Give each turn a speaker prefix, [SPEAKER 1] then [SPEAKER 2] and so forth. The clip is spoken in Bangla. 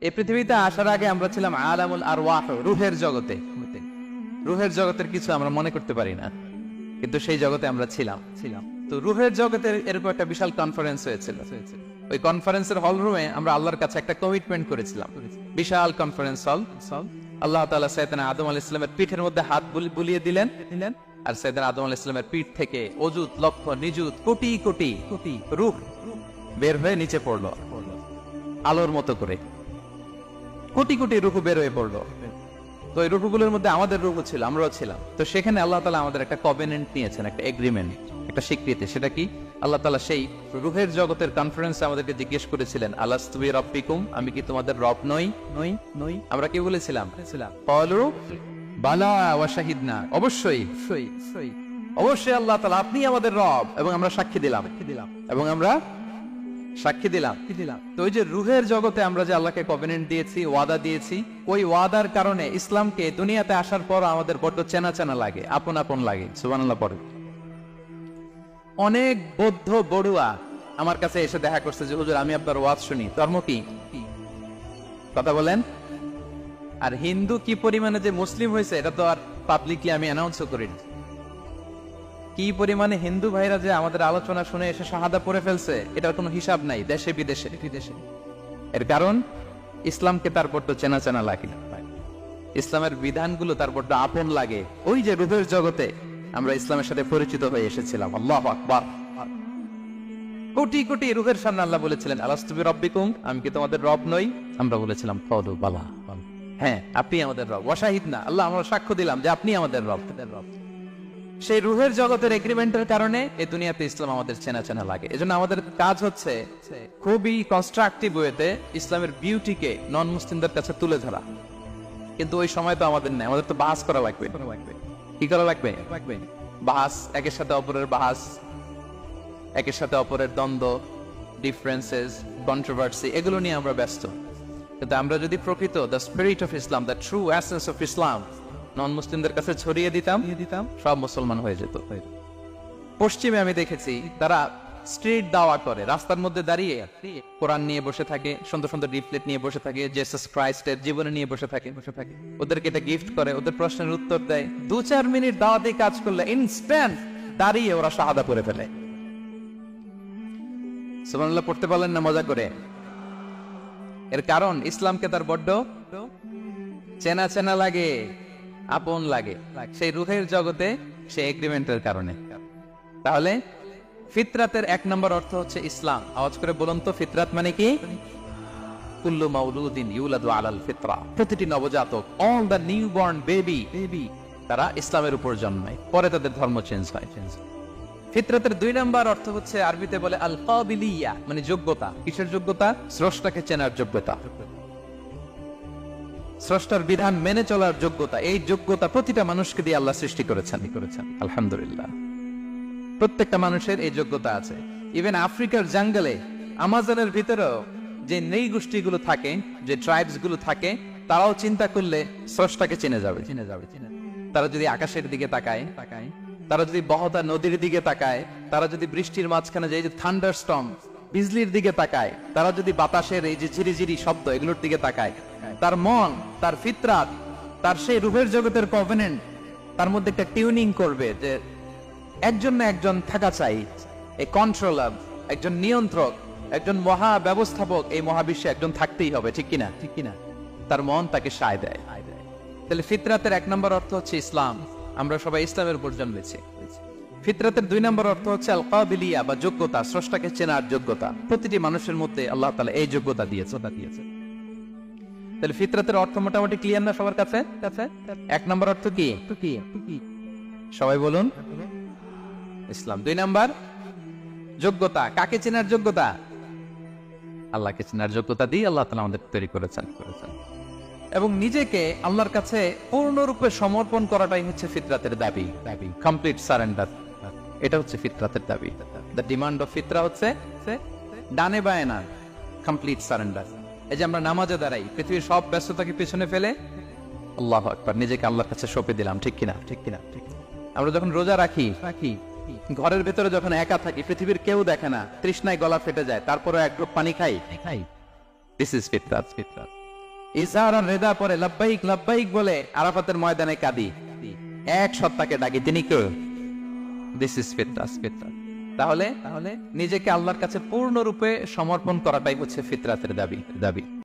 [SPEAKER 1] এই পৃথিবীতে আসার আগে আমরা ছিলাম আলামুল আরওয়াহ, রুহের জগতে। রুহের জগতের কিছু আমরা মনে করতে পারি না, কিন্তু সেই জগতে আমরা ছিলাম। তো রুহের জগতের এরকম একটা বিশাল কনফারেন্স হয়েছিল। ওই কনফারেন্সের হল রুমে আমরা আল্লাহর কাছে একটা কমিটমেন্ট করেছিলাম। বিশাল কনফারেন্স হল। আল্লাহ তাআলা সাইয়েদনা আদম আলাইহিস সালামের পিঠের মধ্যে হাত বুলিয়ে দিলেন, আর সাইয়েদনা আদম আলাইহিস সালামের পিঠ থেকে অযুত লক্ষ নিযুত কোটি কোটি রূহ বের হয়ে নিচে পড়লো আলোর মতো করে। কোটি কোটি রূহ বের হয়ে পড়লো। তো এই রূহগুলোর মধ্যে আমাদের রূহ ছিল, আমরাও ছিলাম। তো সেখানে আল্লাহ তাআলা আমাদের একটা কভেনেন্ট নিয়েছেন, একটা এগ্রিমেন্ট, একটা স্বীকৃতি। সেটা কি? আল্লাহ তাআলা সেই রূহের জগতের কনফারেন্সে আমাদেরকে জিজ্ঞেস করেছিলেন, আলাস্তু বিরাব্বিকুম, আমি কি তোমাদের রব নই? আমরা কি বলেছিলাম? ক্বালু বালা ওয়া শাহিদনা, অবশ্যই অবশ্যই আল্লাহ তাআলা আপনি আমাদের রব, এবং আমরা সাক্ষী দিলাম। তো ওই যে রুহের জগতে আমরা যে আল্লাহকে কভেনেন্ট দিয়েছি, ওয়াদা দিয়েছি, ওই ওয়াদার কারণে ইসলামকে দুনিয়াতে আসার পর আমাদের বড্ড চেনা চেনা লাগে, আপন আপন লাগে। সুবহানাল্লাহ পড়ে। অনেক বৌদ্ধ বড়ুয়া আমার কাছে এসে দেখা করছে যে হুজুর আমি আপনার ওয়াজ শুনি, ধর্ম কি? কথা বলেন। আর হিন্দু কি পরিমাণে যে মুসলিম হয়েছে এটা তো আর পাবলিকলি আমি অ্যানাউন্সও করিনি। কি পরিমাণে হিন্দু ভাইরা যে আমাদের আলোচনা শুনে এসে শাহাদা পড়ে ফেলছে, এটার কোনো হিসাব নাই দেশে বিদেশে। এর কারণ ইসলামকে তার বড্ড চেনা চেনা লাগে, ইসলামের বিধানগুলো তার বড্ড আপন লাগে। ওই যে রূহের জগতে আমরা ইসলামের সাথে পরিচিত হয়ে এসেছিলাম। আল্লাহু আকবার। কোটি কোটি রূহের সামনে আল্লাহ বলেছিলেন, আলাস্তু বিরাব্বিকুম, আমি কি তোমাদের রব নই? আমরা বলেছিলাম ক্বালু বালা, হ্যাঁ আপনি আমাদের রব। ওয়া শাহিদনা, আল্লাহ আমরা সাক্ষ্য দিলাম যে আপনি আমাদের রব। সেই রুহের জগতের এগ্রিমেন্টের কারণে এই দুনিয়াতে ইসলাম আমাদের চেনা চেনা লাগে। এজন্য আমাদের কাজ হচ্ছে খুবই কনস্ট্রাকটিভ ওয়েতে ইসলামের বিউটিকে নন মুসলিমদের কাছে তুলে ধরা। কিন্তু ওই সময় তো আমাদের নেই, আমাদের তো বাহাস করা লাগবে। কি করা লাগবে? বাহাস, একের সাথে অপরের বাহাস, একের সাথে অপরের দ্বন্দ্ব, ডিফারেন্সেস, কন্ট্রোভার্সি, এগুলো নিয়ে আমরা ব্যস্ত। কিন্তু আমরা যদি প্রকৃত the spirit of Islam, the true essence of Islam non মুসলিমদের কাছে ছড়িয়ে দিতাম, সব মুসলমান হয়ে যেত। পশ্চিমে আমি দেখেছি তারা স্ট্রিট দাওয়া করে, রাস্তার মধ্যে দাঁড়িয়ে কোরআন নিয়ে বসে থাকে, সুন্দর সুন্দর লিফলেট নিয়ে বসে থাকে, জেসাস ক্রাইস্টের জীবনে নিয়ে বসে থাকে। ওদেরকে এটা গিফট করে, ওদের প্রশ্নের উত্তর দেয়। 2-4 মিনিট দাওয়াতে কাজ করলে ইনস্ট্যান্ট দাঁড়িয়ে ওরা শাহাদা পড়ে ফেলে। সুবহানাল্লাহ পড়তে পারলেন না মজা করে? এর কারণ ইসলামকে তার বড্ড চেনা চেনা লাগে, আপন লাগে, সেই রুহের জগতে সেই এগ্রিমেন্টের কারণে। তাহলে ফিতরাতের 1 নম্বর অর্থ হচ্ছে ইসলাম। আওয়াজ করে বলুন তো, ফিতরাত মানে কি? কুল্লু মাউলুদিন ইউলাদু আলাল ফিতরা, প্রতিটি নবজাতক, অল দ্য নিউবর্ন বেবি, তারা ইসলামের উপর জন্মায়, পরে তাদের ধর্ম চেঞ্জ হয়। ফিতরাতের 2 নম্বর অর্থ হচ্ছে আরবিতে বলে আল কাবিলিয়া, মানে যোগ্যতা। কিসের যোগ্যতা? স্রষ্টাকে চেনার যোগ্যতা, স্রষ্টার বিধান মেনে চলার যোগ্যতা। এই যোগ্যতা প্রতিটা মানুষকে দিয়ে আল্লাহ সৃষ্টি করেছেন। আলহামদুলিল্লাহ, প্রত্যেকটা মানুষের এই যোগ্যতা আছে। ইভেন আফ্রিকার জঙ্গলে, আমাজনের ভিতরেও যে নৃ গোষ্ঠীগুলো থাকে, যে ট্রাইবস গুলো থাকে, তারাও চিন্তা করলে স্রষ্টাকে চিনে যাবে। তারা যদি আকাশের দিকে তাকায়, তারা যদি বহতা নদীর দিকে তাকায়, তারা যদি বৃষ্টির মাঝখানে যে থান্ডার স্টর্ম, বিজলির দিকে তাকায়, তারা যদি বাতাসের এই যে ঝিরিঝিরি শব্দ, এগুলোর দিকে তাকায়, তার মন, তার ফিতরাত, তার সেই রূহের জগতের কভেনেন্ট তার মধ্যে একটা টিউনিং করবে যে একজন না একজন থাকা চাই, এই কন্ট্রোলার, একজন নিয়ন্ত্রক, একজন মহা ব্যবস্থাপক এই মহাবিশ্বে একজন থাকতেই হবে। ঠিক কিনা? তার মন তাকে সায় দেয়। তাহলে ফিতরাতের 1 নম্বর অর্থ হচ্ছে ইসলাম। আমরা সবাই ইসলামের উপর জন্মেছি। ফিতরাতের 2 নম্বর অর্থ হচ্ছে আল কাবিলিয়া বা যোগ্যতা, স্রষ্টাকে চেনার যোগ্যতা। প্রতিটি মানুষের মধ্যে আল্লাহ তাআলা এই যোগ্যতা দিয়েছে। তাহলে ফিতরাতের অর্থ মোটামুটি ক্লিয়ার না সবার কাছে? 1 নম্বর অর্থ কি? সবাই বলুন, ইসলাম। 2 নম্বর যোগ্যতা। কাকে চেনার যোগ্যতা? আল্লাহকে চেনার যোগ্যতা দিয়ে আল্লাহ তাআলা আমাদের তৈরি করেছেন। এবং নিজেকে আল্লাহর কাছে পূর্ণরূপে সমর্পণ করাটাই হচ্ছে ফিতরাতের দাবি। কমপ্লিট সারেন্ডার, এটা হচ্ছে ফিতরাতের দাবি। দ্য ডিমান্ড অফ ফিতরা হচ্ছে ডানে বায়ে না, কমপ্লিট সারেন্ডার। এই যে আমরা নামাজে দাঁড়াই, পৃথিবীর সব ব্যস্ততাকে পিছনে ফেলে আল্লাহু আকবার, নিজেকে আল্লাহর কাছে সঁপে দিলাম। ঠিক কিনা? আমরা যখন রোজা রাখি, ঘরের ভেতরে যখন একা থাকি, পৃথিবীর কেউ দেখে না, তৃষ্ণায় গলা ফেটে যায়, তারপরে এক গ্রুপ পানি খাই। দিস ইজ ফিতরাত। ইজহার আর রেদা পরে লাব্বাইক লাব্বাইক বলে আরাফাতের ময়দানে কাঁদি, এক সত্তাকে ডাকি, তিনি কে? দিস ইজ ফিতরাত, ফিতরাত। তাহলে নিজেকে আল্লাহর কাছে পূর্ণরূপে সমর্পণ করাটাই হচ্ছে ফিতরাতের দাবি।